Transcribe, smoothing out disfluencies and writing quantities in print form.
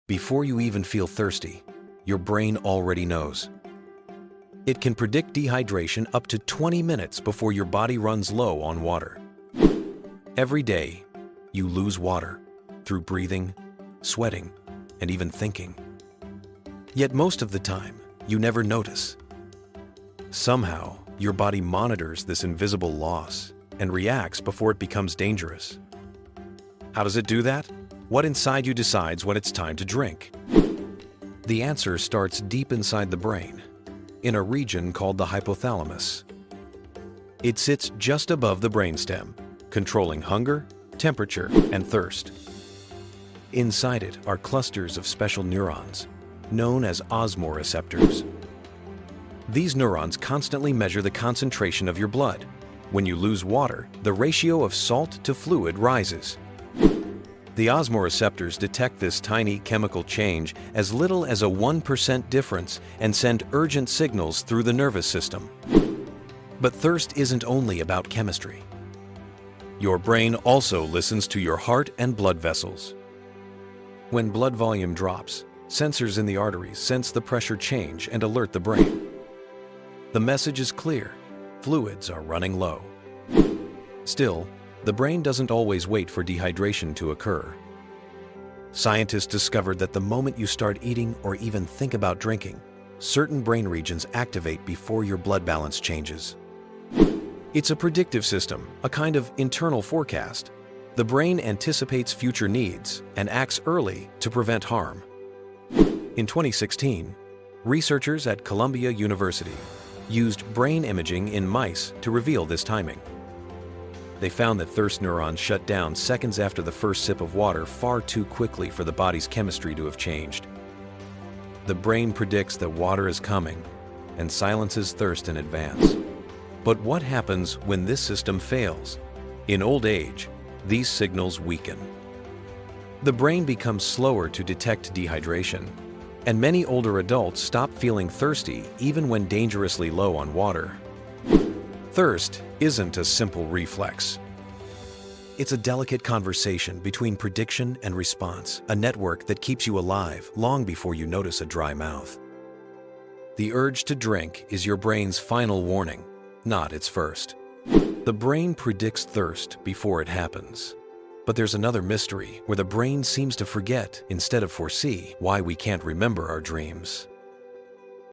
Before you even feel thirsty, your brain already knows. It can predict dehydration up to 20 minutes before your body runs low on water. Every day, you lose water through breathing, sweating, and even thinking. Yet most of the time, you never notice. Somehow, your body monitors this invisible loss and reacts before it becomes dangerous. How does it do that? What inside you decides when it's time to drink? The answer starts deep inside the brain, in a region called the hypothalamus. It sits just above the brainstem, controlling hunger, temperature, and thirst. Inside it are clusters of special neurons, known as osmoreceptors. These neurons constantly measure the concentration of your blood. When you lose water, the ratio of salt to fluid rises. The osmoreceptors detect this tiny chemical change as little as a 1% difference and send urgent signals through the nervous system. But thirst isn't only about chemistry. Your brain also listens to your heart and blood vessels. When blood volume drops, sensors in the arteries sense the pressure change and alert the brain. The message is clear: fluids are running low. Still, the brain doesn't always wait for dehydration to occur. Scientists discovered that the moment you start eating or even think about drinking, certain brain regions activate before your blood balance changes. It's a predictive system, a kind of internal forecast. The brain anticipates future needs and acts early to prevent harm. In 2016, researchers at Columbia University used brain imaging in mice to reveal this timing. They found that thirst neurons shut down seconds after the first sip of water, far too quickly for the body's chemistry to have changed. The brain predicts that water is coming and silences thirst in advance. But what happens when this system fails? In old age, these signals weaken. The brain becomes slower to detect dehydration, and many older adults stop feeling thirsty even when dangerously low on water. Thirst isn't a simple reflex. It's a delicate conversation between prediction and response, a network that keeps you alive long before you notice a dry mouth. The urge to drink is your brain's final warning, not its first. The brain predicts thirst before it happens. But there's another mystery where the brain seems to forget instead of foresee, why we can't remember our dreams.